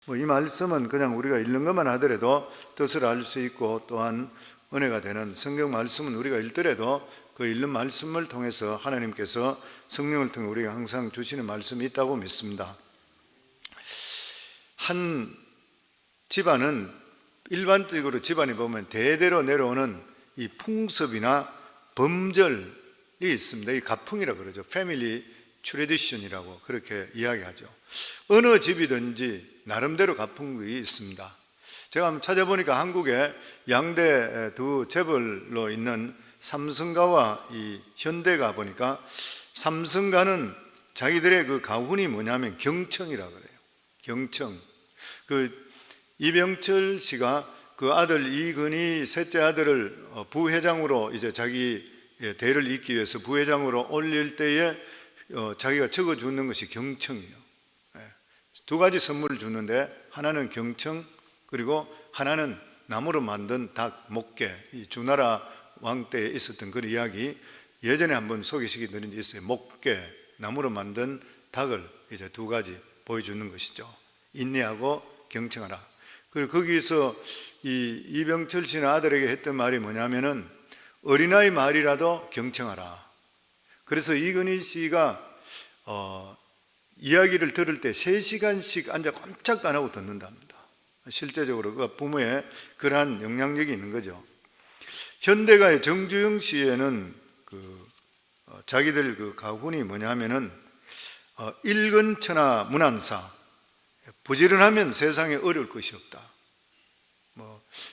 이 말씀은 그냥 우리가 읽는 것만 하더라도 뜻을 알 수 있고, 또한 은혜가 되는 성경 말씀은 우리가 읽더라도 그 읽는 말씀을 통해서 하나님께서 성령을 통해 우리가 항상 주시는 말씀이 있다고 믿습니다. 한 집안은 일반적으로 집안에 보면 대대로 내려오는 이 풍습이나 범절이 있습니다. 이 가풍이라고 그러죠. 패밀리 트래디션이라고 그렇게 이야기하죠. 어느 집이든지 나름대로 가풍이 있습니다. 제가 한번 찾아보니까 한국에 양대 두 재벌로 있는 삼성가와 이 현대가 보니까, 삼성가는 자기들의 그 가훈이 뭐냐면 경청이라고 그래요. 경청. 그 이병철 씨가 그 아들 이근희 셋째 아들을 부회장으로 이제 자기 대를 잇기 위해서 부회장으로 올릴 때에 자기가 적어주는 것이 경청이에요. 두 가지 선물을 주는데, 하나는 경청, 그리고 하나는 나무로 만든 닭 목게. 이 주나라 왕 때에 있었던 그런 이야기 예전에 한번 소개시켜 드린 적이 있어요. 목게, 나무로 만든 닭을 이제 두 가지 보여주는 것이죠. 인내하고 경청하라. 그리고 거기서 이 이병철 씨는 아들에게 했던 말이 뭐냐면은, 어린아이 말이라도 경청하라. 그래서 이근희 씨가 이야기를 들을 때 3시간씩 앉아 꼼짝 안 하고 듣는답니다. 실제적으로 그 부모의 그러한 영향력이 있는 거죠. 현대가의 정주영 씨에는 자기들 그 가훈이 뭐냐면은, 일근천하 문안사, 부지런하면 세상에 어려울 것이 없다.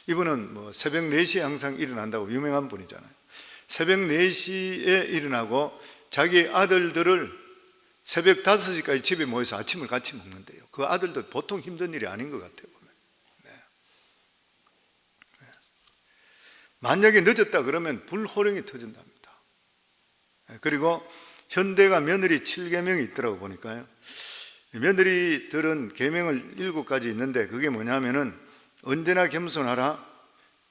이분은 새벽 4시에 항상 일어난다고 유명한 분이잖아요. 새벽 4시에 일어나고 자기 아들들을 새벽 5시까지 집에 모여서 아침을 같이 먹는데요. 그 아들도 보통 힘든 일이 아닌 것 같아요, 보면. 만약에 늦었다 그러면 불호령이 터진답니다. 그리고 현대가 며느리 7계명이 있더라고 보니까요. 며느리들은 계명을 7가지 있는데, 그게 뭐냐면은, 언제나 겸손하라,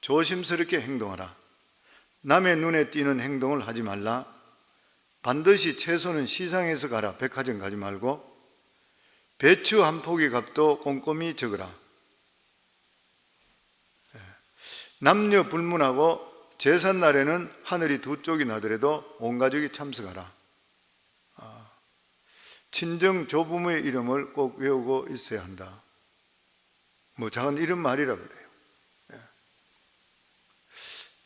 조심스럽게 행동하라, 남의 눈에 띄는 행동을 하지 말라, 반드시 채소는 시장에서 가라, 백화점 가지 말고, 배추 한 포기 값도 꼼꼼히 적으라, 남녀 불문하고 제삿날에는 하늘이 두 쪽이 나더라도 온 가족이 참석하라, 친정 조부모의 이름을 꼭 외우고 있어야 한다. 작은 이런 말이라고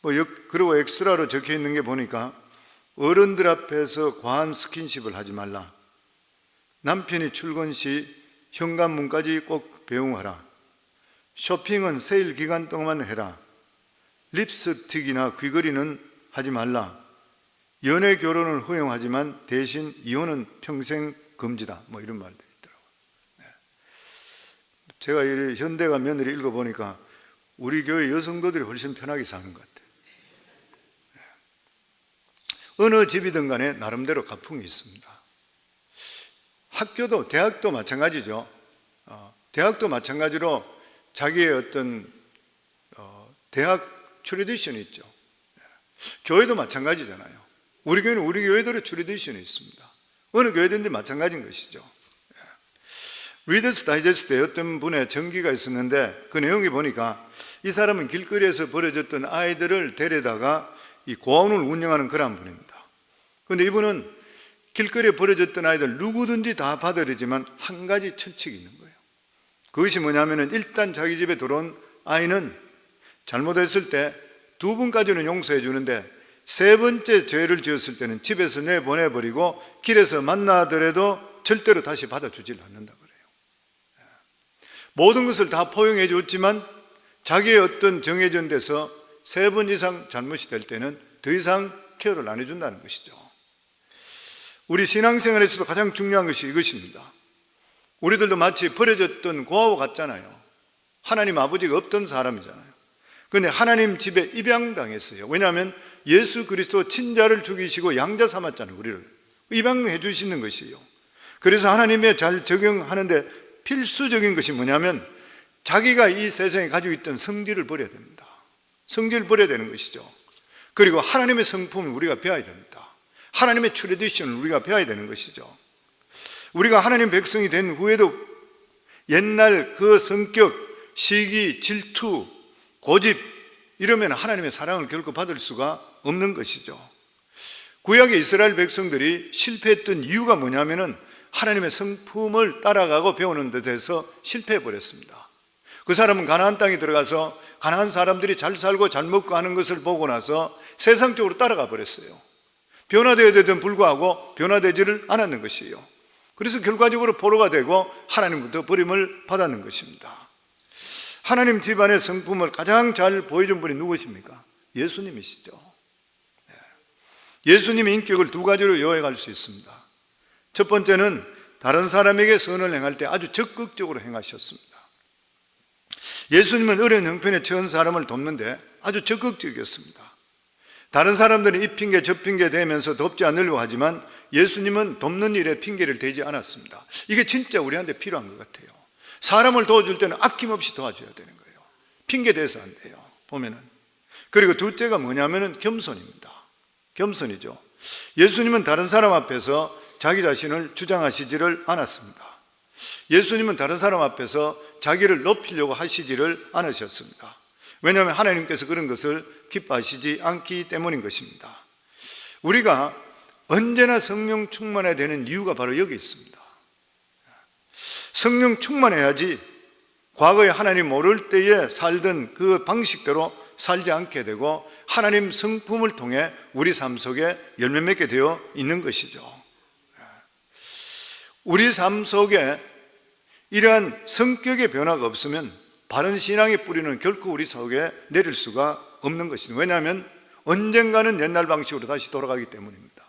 그래요. 그리고 엑스트라로 적혀 있는 게 보니까, 어른들 앞에서 과한 스킨십을 하지 말라, 남편이 출근 시 현관문까지 꼭 배웅하라, 쇼핑은 세일 기간 동안만 해라, 립스틱이나 귀걸이는 하지 말라, 연애 결혼을 허용하지만 대신 이혼은 평생 금지다. 이런 말들이 있더라고요. 제가 이 현대가 며느리 읽어보니까 우리 교회 여성도들이 훨씬 편하게 사는 것 같아요. 어느 집이든 간에 나름대로 가풍이 있습니다. 학교도, 대학도 마찬가지죠. 대학도 마찬가지로 자기의 어떤 대학 트래디션이 있죠. 교회도 마찬가지잖아요. 우리 교회는 우리 교회들의 트래디션이 있습니다. 어느 교회든지 마찬가지인 것이죠. 리더스 다이제스트에 어떤 분의 전기가 있었는데, 그 내용이 보니까 이 사람은 길거리에서 버려졌던 아이들을 데려다가 이 고아원을 운영하는 그런 분입니다. 그런데 이분은 길거리에 버려졌던 아이들 누구든지 다 받아들이지만 한 가지 철칙이 있는 거예요. 그것이 뭐냐면은, 일단 자기 집에 들어온 아이는 잘못했을 때 2번까지는 용서해 주는데, 3번째 죄를 지었을 때는 집에서 내보내버리고 길에서 만나더라도 절대로 다시 받아주질 않는다 그래요. 모든 것을 다 포용해 줬지만 자기의 어떤 정해진 데서 3번 이상 잘못이 될 때는 더 이상 케어를 안 해준다는 것이죠. 우리 신앙생활에서도 가장 중요한 것이 이것입니다. 우리들도 마치 버려졌던 고아와 같잖아요. 하나님 아버지가 없던 사람이잖아요. 그런데 하나님 집에 입양당했어요. 왜냐하면 예수 그리스도 친자를 죽이시고 양자 삼았잖아요. 우리를 입양해 주시는 것이에요. 그래서 하나님의 잘 적용하는데 필수적인 것이 뭐냐면, 자기가 이 세상에 가지고 있던 성질을 버려야 됩니다. 성질을 버려야 되는 것이죠. 그리고 하나님의 성품을 우리가 배워야 됩니다. 하나님의 트래디션을 우리가 배워야 되는 것이죠. 우리가 하나님 백성이 된 후에도 옛날 그 성격, 시기, 질투, 고집 이러면 하나님의 사랑을 결코 받을 수가 없는 것이죠. 구약의 이스라엘 백성들이 실패했던 이유가 뭐냐면은 하나님의 성품을 따라가고 배우는 데서 실패해버렸습니다. 그 사람은 가나안 땅에 들어가서 가나안 사람들이 잘 살고 잘 먹고 하는 것을 보고 나서 세상적으로 따라가 버렸어요. 변화되어야 되던 불구하고 변화되지를 않았는 것이에요. 그래서 결과적으로 포로가 되고 하나님부터 버림을 받았는 것입니다. 하나님 집안의 성품을 가장 잘 보여준 분이 누구십니까? 예수님이시죠. 예수님의 인격을 두 가지로 요약할 수 있습니다. 첫 번째는 다른 사람에게 선을 행할 때 아주 적극적으로 행하셨습니다. 예수님은 어려운 형편에 처한 사람을 돕는데 아주 적극적이었습니다. 다른 사람들은 이 핑계 저 핑계 대면서 돕지 않으려고 하지만 예수님은 돕는 일에 핑계를 대지 않았습니다. 이게 진짜 우리한테 필요한 것 같아요. 사람을 도와줄 때는 아낌없이 도와줘야 되는 거예요. 핑계 대서 안 돼요. 보면은. 그리고 둘째가 뭐냐면은 겸손입니다. 겸손이죠. 예수님은 다른 사람 앞에서 자기 자신을 주장하시지를 않았습니다. 예수님은 다른 사람 앞에서 자기를 높이려고 하시지를 않으셨습니다. 왜냐하면 하나님께서 그런 것을 기뻐하시지 않기 때문인 것입니다. 우리가 언제나 성령 충만해야 되는 이유가 바로 여기 있습니다. 성령 충만해야지 과거에 하나님 모를 때에 살던 그 방식대로 살지 않게 되고 하나님 성품을 통해 우리 삶 속에 열매 맺게 되어 있는 것이죠. 우리 삶 속에 이러한 성격의 변화가 없으면 바른 신앙의 뿌리는 결코 우리 속에 내릴 수가 없는 것입니다. 왜냐하면 언젠가는 옛날 방식으로 다시 돌아가기 때문입니다.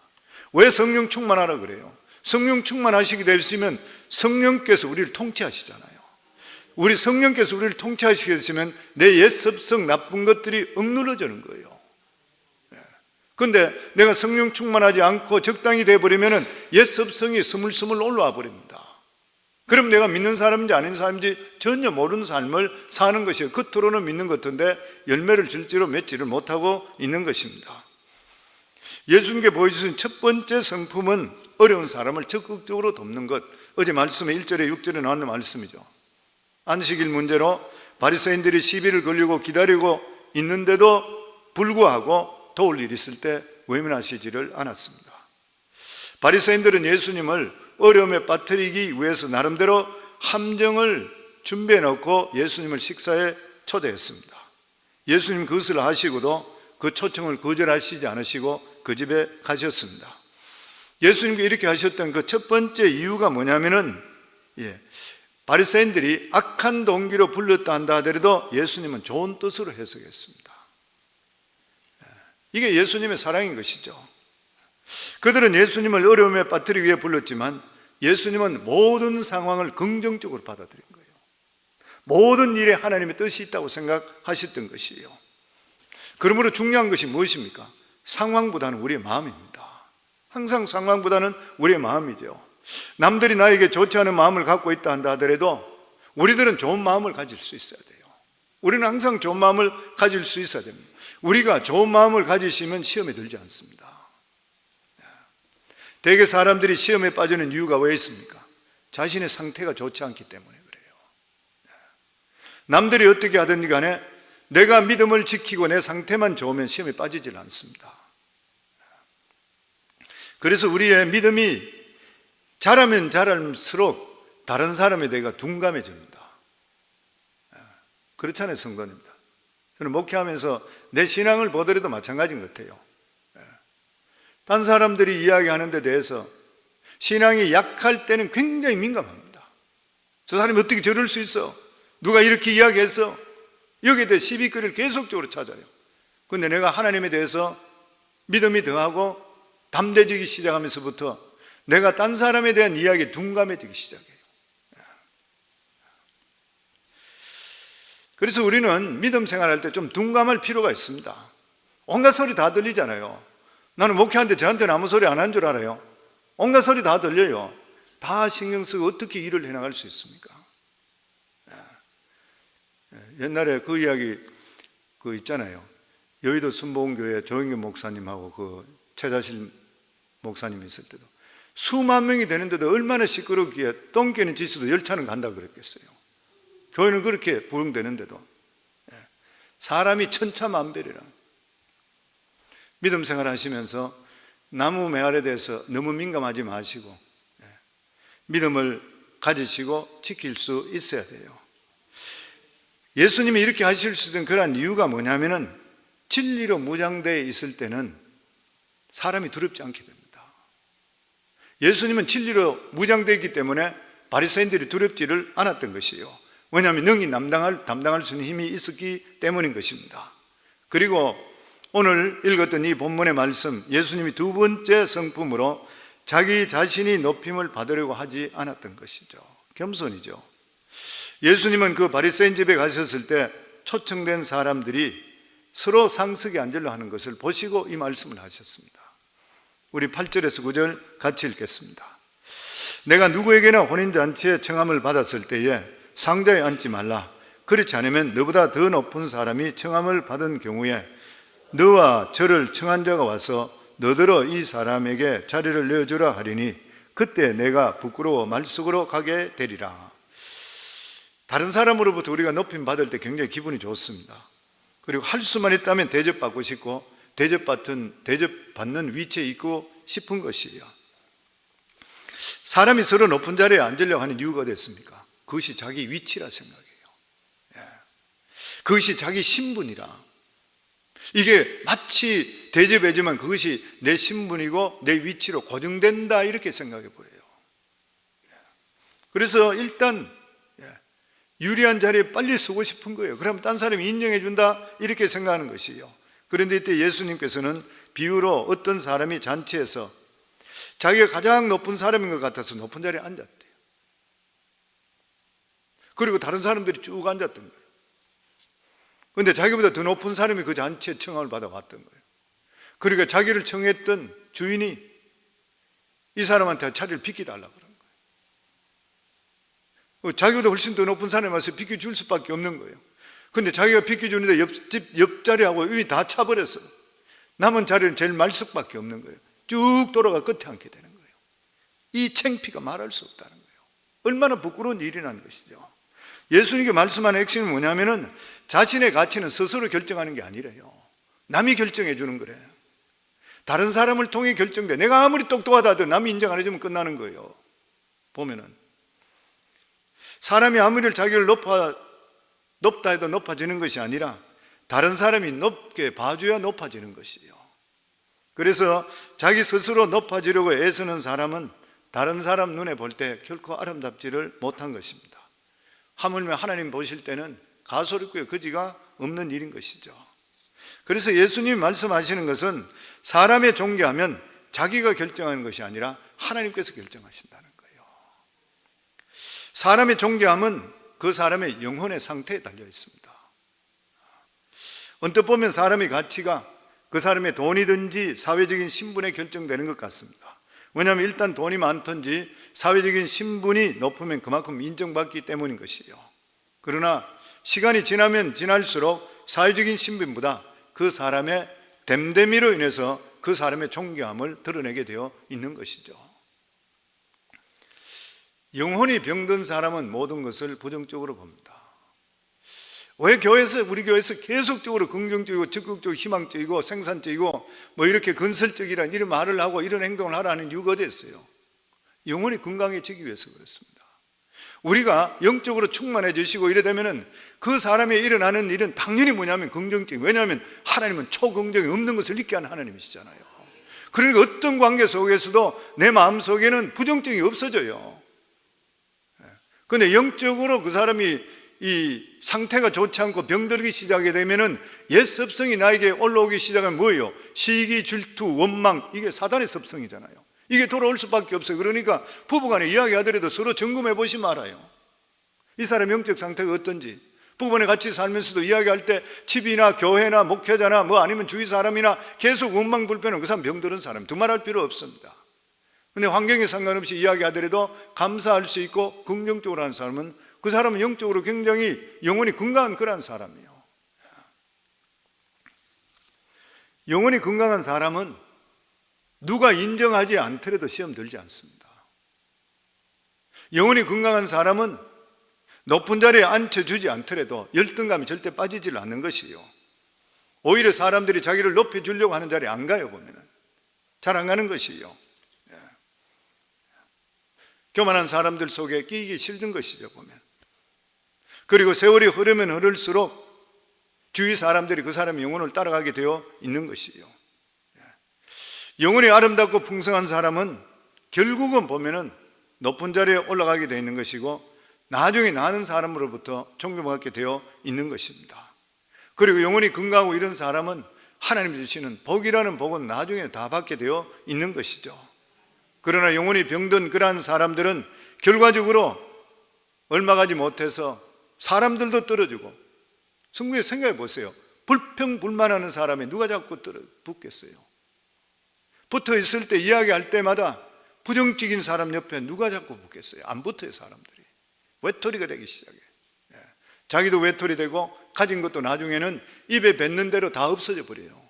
왜 성령 충만하라 그래요? 성령 충만하시게 되시면 성령께서 우리를 통치하시잖아요. 우리 성령께서 우리를 통치하시게 되시면 내 옛 습성 나쁜 것들이 억눌러지는 거예요. 그런데 내가 성령 충만하지 않고 적당히 되어버리면 옛 습성이 스물스물 올라와 버립니다. 그럼 내가 믿는 사람인지 아닌 사람인지 전혀 모르는 삶을 사는 것이에요. 겉으로는 믿는 것 같은데 열매를 질지로 맺지를 못하고 있는 것입니다. 예수님께 보여주신 첫 번째 성품은 어려운 사람을 적극적으로 돕는 것. 어제 말씀에 1절에 6절에 나왔는 말씀이죠. 안식일 문제로 바리새인들이 시비를 걸리고 기다리고 있는데도 불구하고 도울 일이 있을 때 외면하시지를 않았습니다. 바리새인들은 예수님을 어려움에 빠뜨리기 위해서 나름대로 함정을 준비해 놓고 예수님을 식사에 초대했습니다. 예수님 그것을 하시고도 그 초청을 거절하시지 않으시고 그 집에 가셨습니다. 예수님께 이렇게 하셨던 그 첫 번째 이유가 뭐냐면은 바리새인들이 악한 동기로 불렀다 한다 하더라도 예수님은 좋은 뜻으로 해석했습니다. 이게 예수님의 사랑인 것이죠. 그들은 예수님을 어려움에 빠뜨리기 위해 불렀지만 예수님은 모든 상황을 긍정적으로 받아들인 거예요. 모든 일에 하나님의 뜻이 있다고 생각하셨던 것이에요. 그러므로 중요한 것이 무엇입니까? 상황보다는 우리의 마음입니다. 항상 상황보다는 우리의 마음이죠. 남들이 나에게 좋지 않은 마음을 갖고 있다 한다 하더라도 우리들은 좋은 마음을 가질 수 있어야 돼요. 우리는 항상 좋은 마음을 가질 수 있어야 됩니다. 우리가 좋은 마음을 가지시면 시험에 들지 않습니다. 대개 사람들이 시험에 빠지는 이유가 왜 있습니까? 자신의 상태가 좋지 않기 때문에 그래요. 남들이 어떻게 하든지 간에 내가 믿음을 지키고 내 상태만 좋으면 시험에 빠지질 않습니다. 그래서 우리의 믿음이 자라면 자랄수록 다른 사람에 대해 둔감해집니다. 그렇잖아요, 성도님들. 저는 목회하면서 내 신앙을 보더라도 마찬가지인 것 같아요. 딴 사람들이 이야기하는 데 대해서 신앙이 약할 때는 굉장히 민감합니다. 저 사람이 어떻게 저럴 수 있어? 누가 이렇게 이야기했어? 여기에 대해 시비거리를 계속적으로 찾아요. 그런데 내가 하나님에 대해서 믿음이 더하고 담대해지기 시작하면서부터 내가 딴 사람에 대한 이야기에 둔감해지기 시작해요. 그래서 우리는 믿음 생활할 때 좀 둔감할 필요가 있습니다. 온갖 소리 다 들리잖아요. 나는 목회하는데 저한테는 아무 소리 안 한 줄 알아요? 온갖 소리 다 들려요. 다 신경 쓰고 어떻게 일을 해나갈 수 있습니까? 옛날에 그 이야기 그 있잖아요. 여의도 순복음교회 조영규 목사님하고 그 최자실 목사님이 있을 때도 수만 명이 되는데도 얼마나 시끄럽기에 똥개는 지쳐도 열차는 간다 그랬겠어요. 교회는 그렇게 부흥되는데도. 사람이 천차만별이라. 믿음 생활 하시면서 나무 메아리에 대해서 너무 민감하지 마시고 믿음을 가지시고 지킬 수 있어야 돼요. 예수님이 이렇게 하실 수 있는 그런 이유가 뭐냐면은 진리로 무장되어 있을 때는 사람이 두렵지 않게 됩니다. 예수님은 진리로 무장되어 있기 때문에 바리새인들이 두렵지를 않았던 것이에요. 왜냐하면 능히 담당할 수 있는 힘이 있었기 때문인 것입니다. 그리고 오늘 읽었던 이 본문의 말씀, 예수님이 두 번째 성품으로 자기 자신이 높임을 받으려고 하지 않았던 것이죠. 겸손이죠. 예수님은 그 바리새인 집에 가셨을 때 초청된 사람들이 서로 상석에 앉으려 하는 것을 보시고 이 말씀을 하셨습니다. 우리 8절에서 9절 같이 읽겠습니다. 내가 누구에게나 혼인잔치에 청함을 받았을 때에 상자에 앉지 말라. 그렇지 않으면 너보다 더 높은 사람이 청함을 받은 경우에 너와 저를 청한 자가 와서 너더러 이 사람에게 자리를 내어주라 하리니 그때 내가 부끄러워 말속으로 가게 되리라. 다른 사람으로부터 우리가 높임 받을 때 굉장히 기분이 좋습니다. 그리고 할 수만 있다면 대접받고 싶고 대접받는 위치에 있고 싶은 것이에요. 사람이 서로 높은 자리에 앉으려고 하는 이유가 됐습니까? 그것이 자기 위치라 생각해요. 그것이 자기 신분이라. 이게 마치 대접해주면 그것이 내 신분이고 내 위치로 고정된다 이렇게 생각해 버려요. 그래서 일단 유리한 자리에 빨리 서고 싶은 거예요. 그러면 딴 사람이 인정해 준다 이렇게 생각하는 것이에요. 그런데 이때 예수님께서는 비유로 어떤 사람이 잔치에서 자기가 가장 높은 사람인 것 같아서 높은 자리에 앉았대요. 그리고 다른 사람들이 쭉 앉았던 거예요. 그런데 자기보다 더 높은 사람이 그 잔치에 청함을 받아왔던 거예요. 그러니까 자기를 청했던 주인이 이 사람한테 자리를 비켜달라고 그런 거예요. 자기보다 훨씬 더 높은 사람이 와서 비켜줄 수밖에 없는 거예요. 그런데 자기가 비켜주는데 옆자리하고 이미 다 차버렸어요. 남은 자리는 제일 말석밖에 없는 거예요. 쭉 돌아가 끝에 앉게 되는 거예요. 이 창피가 말할 수 없다는 거예요. 얼마나 부끄러운 일이라는 것이죠. 예수님께 말씀하는 핵심은 뭐냐면은 자신의 가치는 스스로 결정하는 게 아니래요. 남이 결정해 주는 거래요. 다른 사람을 통해 결정돼. 내가 아무리 똑똑하다 해도 남이 인정 안 해주면 끝나는 거예요. 보면은 사람이 아무리 자기를 높다 해도 높아지는 것이 아니라 다른 사람이 높게 봐줘야 높아지는 것이에요. 그래서 자기 스스로 높아지려고 애쓰는 사람은 다른 사람 눈에 볼 때 결코 아름답지를 못한 것입니다. 하물며 하나님 보실 때는 가소롭고 거지가 없는 일인 것이죠. 그래서 예수님이 말씀하시는 것은 사람의 존귀하면 자기가 결정하는 것이 아니라 하나님께서 결정하신다는 거예요. 사람의 존귀함은 그 사람의 영혼의 상태에 달려 있습니다. 언뜻 보면 사람의 가치가 그 사람의 돈이든지 사회적인 신분에 결정되는 것 같습니다. 왜냐하면 일단 돈이 많든지 사회적인 신분이 높으면 그만큼 인정받기 때문인 것이에요. 그러나 시간이 지나면 지날수록 사회적인 신분보다 그 사람의 됨됨이로 인해서 그 사람의 존귀함을 드러내게 되어 있는 것이죠. 영혼이 병든 사람은 모든 것을 부정적으로 봅니다. 왜 우리 교회에서 계속적으로 긍정적이고 적극적이고 희망적이고 생산적이고 뭐 이렇게 건설적이라는 이런 말을 하고 이런 행동을 하라는 이유가 어디 있어요? 영혼이 건강해지기 위해서 그렇습니다. 우리가 영적으로 충만해지시고 이래 되면은 그 사람에 일어나는 일은 당연히 뭐냐면 긍정적인. 왜냐하면 하나님은 초긍정이 없는 것을 잊게 하는 하나님이시잖아요. 그러니까 어떤 관계 속에서도 내 마음속에는 부정적이 없어져요. 그런데 영적으로 그 사람이 이 상태가 좋지 않고 병들기 시작하게 되면은 옛 습성이 나에게 올라오기 시작하면 뭐예요? 시기, 질투, 원망. 이게 사단의 습성이잖아요. 이게 돌아올 수밖에 없어요. 그러니까 부부간에 이야기하더라도 서로 점검해 보시면 알아요. 이 사람 영적 상태가 어떤지. 부부간에 같이 살면서도 이야기할 때 집이나 교회나 목회자나 뭐 아니면 주위 사람이나 계속 원망 불평은 그 사람 병들은 사람 두말할 필요 없습니다. 근데 환경에 상관없이 이야기하더라도 감사할 수 있고 긍정적으로 하는 사람은 그 사람은 영적으로 굉장히 영혼이 건강한 그런 사람이에요. 영혼이 건강한 사람은 누가 인정하지 않더라도 시험 들지 않습니다. 영혼이 건강한 사람은 높은 자리에 앉혀주지 않더라도 열등감이 절대 빠지질 않는 것이요, 오히려 사람들이 자기를 높여주려고 하는 자리에 안 가요. 보면은 잘 안 가는 것이요. 교만한 사람들 속에 끼기 싫은 것이죠, 보면. 그리고 세월이 흐르면 흐를수록 주위 사람들이 그 사람의 영혼을 따라가게 되어 있는 것이요. 영혼이 아름답고 풍성한 사람은 결국은 보면은 높은 자리에 올라가게 되어 있는 것이고, 나중에 나는 사람으로부터 존경받게 되어 있는 것입니다. 그리고 영혼이 건강하고 이런 사람은 하나님이 주시는 복이라는 복은 나중에 다 받게 되어 있는 것이죠. 그러나 영혼이 병든 그러한 사람들은 결과적으로 얼마 가지 못해서 사람들도 떨어지고, 성경에 생각해 보세요. 불평불만하는 사람이 누가 자꾸 붙겠어요? 붙어 있을 때 이야기할 때마다 부정적인 사람 옆에 누가 자꾸 붙겠어요? 안 붙어요. 사람들이 외톨이가 되기 시작해요. 자기도 외톨이 되고 가진 것도 나중에는 입에 뱉는 대로 다 없어져 버려요.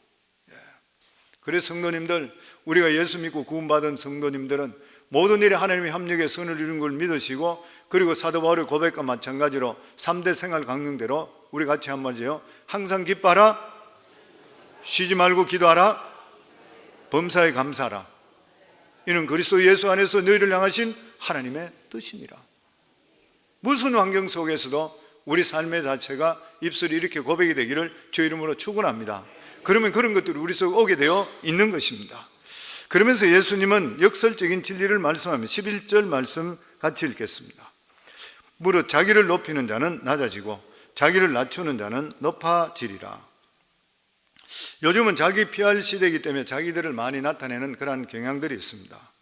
그래서 성도님들, 우리가 예수 믿고 구원받은 성도님들은 모든 일에 하나님의 협력에 선을 이룬 걸 믿으시고, 그리고 사도 바울의 고백과 마찬가지로 3대 생활 강령대로 우리 같이 한번 해요. 항상 기뻐하라, 쉬지 말고 기도하라, 범사에 감사하라. 이는 그리스도 예수 안에서 너희를 향하신 하나님의 뜻이니라. 무슨 환경 속에서도 우리 삶의 자체가 입술이 이렇게 고백이 되기를 주 이름으로 축원합니다. 그러면 그런 것들이 우리 속에 오게 되어 있는 것입니다. 그러면서 예수님은 역설적인 진리를 말씀하며 11절 말씀 같이 읽겠습니다. 무릇 자기를 높이는 자는 낮아지고 자기를 낮추는 자는 높아지리라. 요즘은 자기 PR 시대이기 때문에 자기들을 많이 나타내는 그러한 경향들이 있습니다.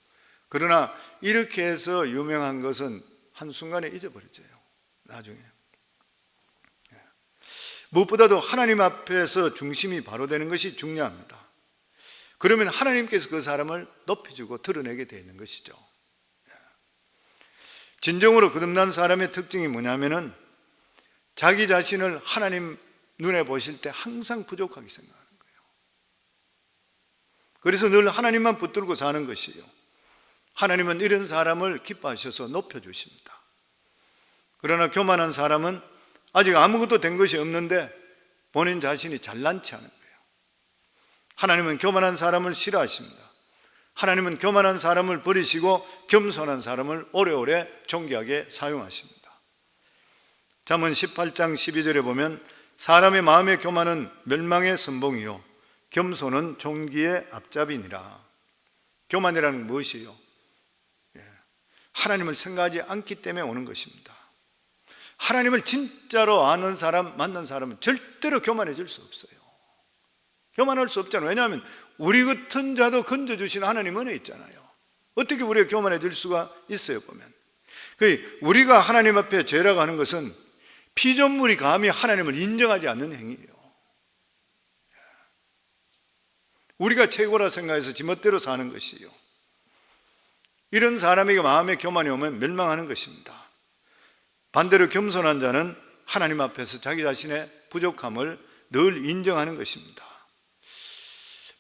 그러나 이렇게 해서 유명한 것은 한순간에 잊어버려져요. 나중에. 무엇보다도 하나님 앞에서 중심이 바로 되는 것이 중요합니다. 그러면 하나님께서 그 사람을 높여주고 드러내게 되어 있는 것이죠. 진정으로 거듭난 사람의 특징이 뭐냐면은 자기 자신을 하나님 눈에 보실 때 항상 부족하게 생각하는 거예요. 그래서 늘 하나님만 붙들고 사는 것이에요. 하나님은 이런 사람을 기뻐하셔서 높여주십니다. 그러나 교만한 사람은 아직 아무것도 된 것이 없는데 본인 자신이 잘난치 않은 거예요. 하나님은 교만한 사람을 싫어하십니다. 하나님은 교만한 사람을 버리시고 겸손한 사람을 오래오래 존귀하게 사용하십니다. 잠언 18장 12절에 보면 사람의 마음의 교만은 멸망의 선봉이요 겸손은 존귀의 앞잡이니라. 교만이라는 건 무엇이에요? 하나님을 생각하지 않기 때문에 오는 것입니다. 하나님을 진짜로 아는 사람, 만난 사람은 절대로 교만해질 수 없어요. 교만할 수 없잖아요. 왜냐하면 우리 같은 자도 건져주신 하나님 은혜 있잖아요. 어떻게 우리가 교만해질 수가 있어요? 보면 우리가 하나님 앞에 죄라고 하는 것은 피조물이 감히 하나님을 인정하지 않는 행위예요. 우리가 최고라 생각해서 지멋대로 사는 것이요, 이런 사람에게 마음의 교만이 오면 멸망하는 것입니다. 반대로 겸손한 자는 하나님 앞에서 자기 자신의 부족함을 늘 인정하는 것입니다.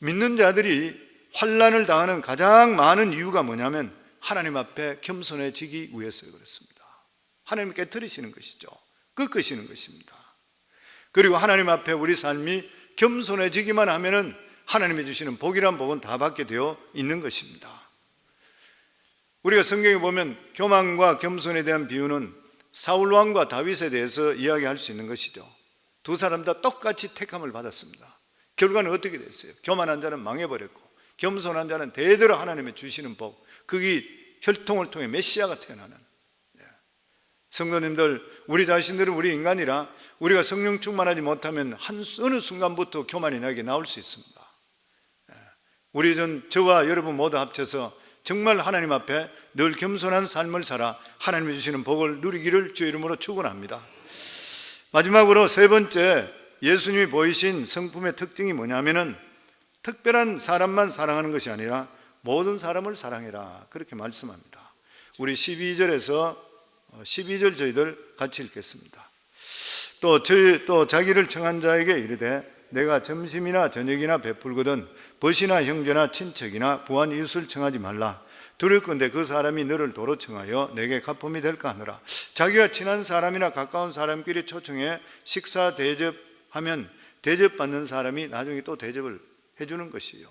믿는 자들이 환난을 당하는 가장 많은 이유가 뭐냐면 하나님 앞에 겸손해지기 위해서 그렇습니다. 하나님 깨트리시는 것이죠. 꺾으시는 것입니다. 그리고 하나님 앞에 우리 삶이 겸손해지기만 하면은 하나님이 주시는 복이란 복은 다 받게 되어 있는 것입니다. 우리가 성경에 보면 교만과 겸손에 대한 비유는 사울 왕과 다윗에 대해서 이야기할 수 있는 것이죠. 두 사람 다 똑같이 택함을 받았습니다. 결과는 어떻게 됐어요? 교만한 자는 망해버렸고 겸손한 자는 대대로 하나님의 주시는 복, 그게 혈통을 통해 메시아가 태어나는. 성도님들, 우리 자신들은 우리 인간이라 우리가 성령 충만하지 못하면 어느 순간부터 교만이 나에게 나올 수 있습니다. 저와 여러분 모두 합쳐서 정말 하나님 앞에 늘 겸손한 삶을 살아 하나님이 주시는 복을 누리기를 주의 이름으로 축원합니다. 마지막으로 세 번째, 예수님이 보이신 성품의 특징이 뭐냐면은 특별한 사람만 사랑하는 것이 아니라 모든 사람을 사랑해라, 그렇게 말씀합니다. 우리 12절 저희들 같이 읽겠습니다. 또 자기를 청한 자에게 이르되 내가 점심이나 저녁이나 베풀거든 벗이나 형제나 친척이나 부한 이웃을 청하지 말라. 두렵건대 그 사람이 너를 도로 청하여 내게 갚음이 될까 하느라. 자기가 친한 사람이나 가까운 사람끼리 초청해 식사 대접하면 대접받는 사람이 나중에 또 대접을 해주는 것이요.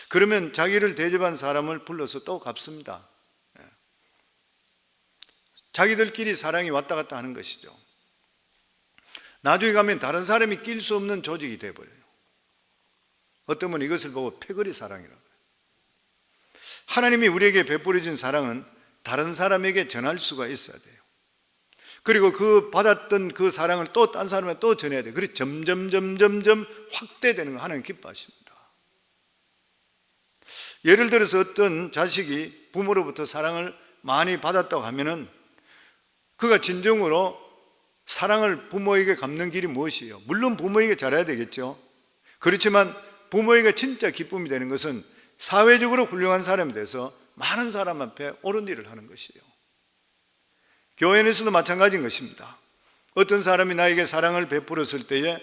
그러면 자기를 대접한 사람을 불러서 또 갚습니다. 자기들끼리 사랑이 왔다 갔다 하는 것이죠. 나중에 가면 다른 사람이 낄 수 없는 조직이 되어버려요. 어떤 분은 이것을 보고 패거리 사랑이라고 해요. 하나님이 우리에게 베풀어 준 사랑은 다른 사람에게 전할 수가 있어야 돼요. 그리고 그 받았던 그 사랑을 또 딴 사람에 또 전해야 돼요. 그래서 점점 확대되는 거 하나님 기뻐하십니다. 예를 들어서 어떤 자식이 부모로부터 사랑을 많이 받았다고 하면은 그가 진정으로 사랑을 부모에게 갚는 길이 무엇이에요? 물론 부모에게 잘해야 되겠죠. 그렇지만 부모에게 진짜 기쁨이 되는 것은 사회적으로 훌륭한 사람이 돼서 많은 사람 앞에 옳은 일을 하는 것이에요. 교회 안에서도 마찬가지인 것입니다. 어떤 사람이 나에게 사랑을 베풀었을 때에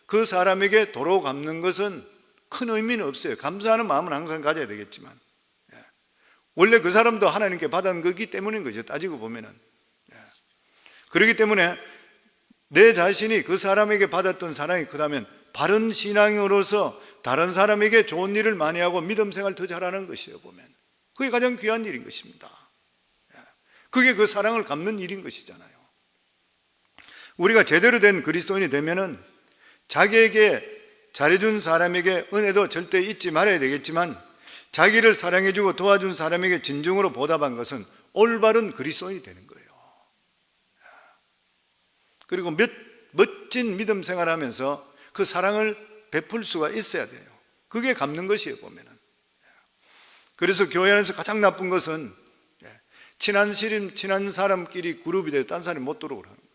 그 사람에게 도로 갚는 것은 큰 의미는 없어요. 감사하는 마음은 항상 가져야 되겠지만 원래 그 사람도 하나님께 받은 거기 때문인 거죠. 따지고 보면은. 그렇기 때문에 내 자신이 그 사람에게 받았던 사랑이 크다면 바른 신앙으로서 다른 사람에게 좋은 일을 많이 하고 믿음 생활 더 잘하는 것이에요. 보면 그게 가장 귀한 일인 것입니다. 그게 그 사랑을 갚는 일인 것이잖아요. 우리가 제대로 된 그리스도인이 되면은 자기에게 잘해준 사람에게 은혜도 절대 잊지 말아야 되겠지만 자기를 사랑해주고 도와준 사람에게 진정으로 보답한 것은 올바른 그리스도인이 되는 거예요. 그리고 멋진 믿음 생활하면서 그 사랑을 베풀 수가 있어야 돼요. 그게 갚는 것이에요. 보면은. 그래서 교회 안에서 가장 나쁜 것은 친한 사람끼리 그룹이 돼서 딴 사람이 못 들어오라는 거예요.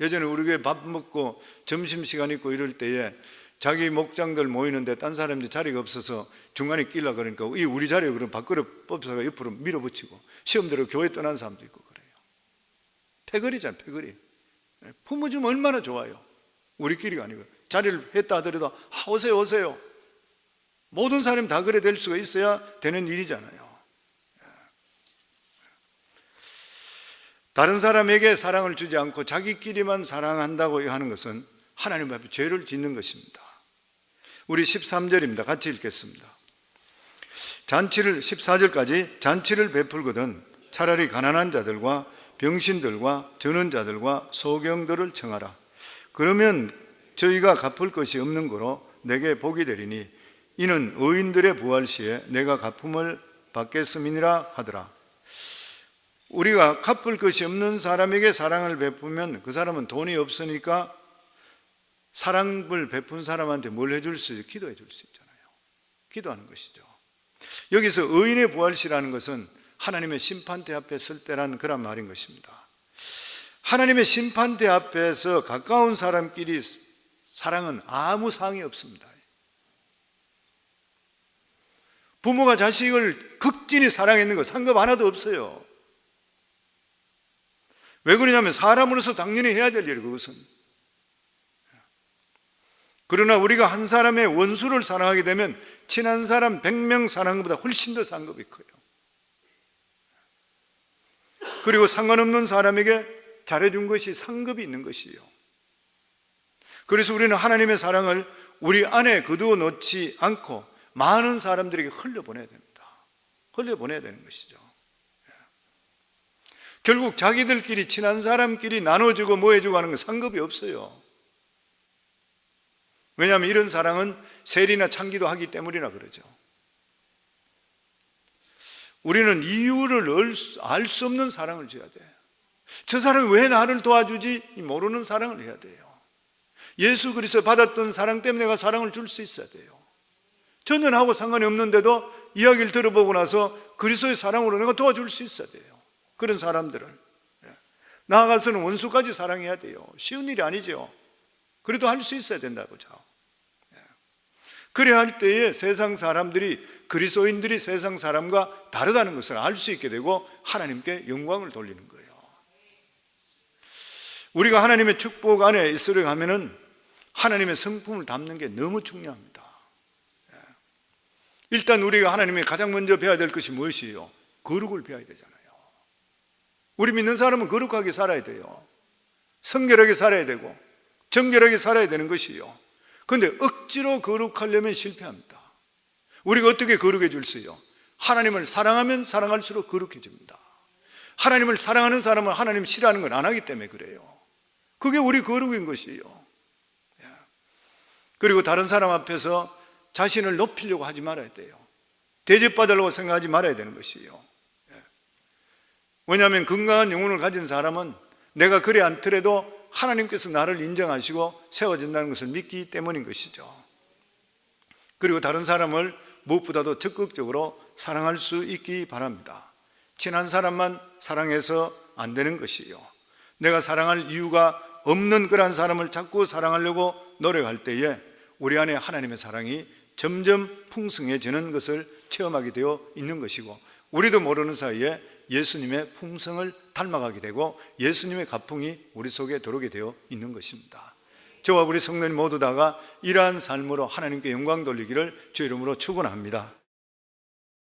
예전에 우리 교회 밥 먹고 점심시간 있고 이럴 때에 자기 목장들 모이는데 딴 사람들 자리가 없어서 중간에 끼려고 그러니까 이 우리 자리에 그럼 밖으로 뽑혀서 옆으로 밀어붙이고 시험대로 교회 떠난 사람도 있고 그래요. 패거리잖아요. 패거리. 부모 좀 얼마나 좋아요. 우리끼리가 아니고 자리를 했다 하더라도 오세요. 모든 사람이 다 그래 될 수가 있어야 되는 일이잖아요. 다른 사람에게 사랑을 주지 않고 자기끼리만 사랑한다고 하는 것은 하나님 앞에 죄를 짓는 것입니다. 우리 13절입니다. 같이 읽겠습니다. 14절까지 잔치를 베풀거든 차라리 가난한 자들과 병신들과 전원자들과 소경들을 청하라. 그러면 저희가 갚을 것이 없는 거로 내게 복이 되리니 이는 의인들의 부활 시에 내가 갚음을 받겠음이니라 하더라. 우리가 갚을 것이 없는 사람에게 사랑을 베푸면 그 사람은 돈이 없으니까 사랑을 베푼 사람한테 뭘 해줄 수 있어요? 기도해 줄 수 있잖아요. 기도하는 것이죠. 여기서 의인의 부활시라는 것은 하나님의 심판대 앞에 설 때란 그런 말인 것입니다. 하나님의 심판대 앞에서 가까운 사람끼리 사랑은 아무 상이 없습니다. 부모가 자식을 극진히 사랑했는 거 상급 하나도 없어요. 왜 그러냐면 사람으로서 당연히 해야 될 일이에요. 그것은. 그러나 우리가 한 사람의 원수를 사랑하게 되면 친한 사람 100명 사랑하는 것보다 훨씬 더 상급이 커요. 그리고 상관없는 사람에게 잘해준 것이 상급이 있는 것이에요. 그래서 우리는 하나님의 사랑을 우리 안에 거두어 놓지 않고 많은 사람들에게 흘려보내야 됩니다. 흘려보내야 되는 것이죠. 결국 자기들끼리 친한 사람끼리 나눠주고 뭐 해주고 하는 건 상급이 없어요. 왜냐하면 이런 사랑은 세리나 창기도 하기 때문이라 그러죠. 우리는 이유를 알 수 없는 사랑을 줘야 돼. 저 사람이 왜 나를 도와주지? 모르는 사랑을 해야 돼요. 예수 그리스도 받았던 사랑 때문에 내가 사랑을 줄 수 있어야 돼요. 전혀 나하고 상관이 없는데도 이야기를 들어보고 나서 그리스도의 사랑으로 내가 도와줄 수 있어야 돼요. 그런 사람들을 나아가서는 원수까지 사랑해야 돼요. 쉬운 일이 아니죠. 그래도 할 수 있어야 된다고죠. 그래야 할 때에 세상 사람들이 그리스도인들이 세상 사람과 다르다는 것을 알 수 있게 되고 하나님께 영광을 돌리는 거예요. 우리가 하나님의 축복 안에 있으려 하면은 하나님의 성품을 담는 게 너무 중요합니다. 일단 우리가 하나님의 가장 먼저 배워야 될 것이 무엇이에요? 거룩을 배워야 되잖아요. 우리 믿는 사람은 거룩하게 살아야 돼요. 성결하게 살아야 되고 정결하게 살아야 되는 것이에요. 그런데 억지로 거룩하려면 실패합니다. 우리가 어떻게 거룩해질 수 있어요? 하나님을 사랑하면 사랑할수록 거룩해집니다. 하나님을 사랑하는 사람은 하나님 싫어하는 건 안 하기 때문에 그래요. 그게 우리 거룩인 것이에요. 그리고 다른 사람 앞에서 자신을 높이려고 하지 말아야 돼요. 대접받으려고 생각하지 말아야 되는 것이에요. 왜냐하면 건강한 영혼을 가진 사람은 내가 그래 않더라도 하나님께서 나를 인정하시고 세워진다는 것을 믿기 때문인 것이죠. 그리고 다른 사람을 무엇보다도 적극적으로 사랑할 수 있기 바랍니다. 친한 사람만 사랑해서 안 되는 것이에요. 내가 사랑할 이유가 없는 그런 사람을 자꾸 사랑하려고 노력할 때에 우리 안에 하나님의 사랑이 점점 풍성해지는 것을 체험하게 되어 있는 것이고, 우리도 모르는 사이에 예수님의 품성을 닮아가게 되고 예수님의 가풍이 우리 속에 들어오게 되어 있는 것입니다. 저와 우리 성도님 모두 다가 이러한 삶으로 하나님께 영광 돌리기를 주의 이름으로 축원합니다.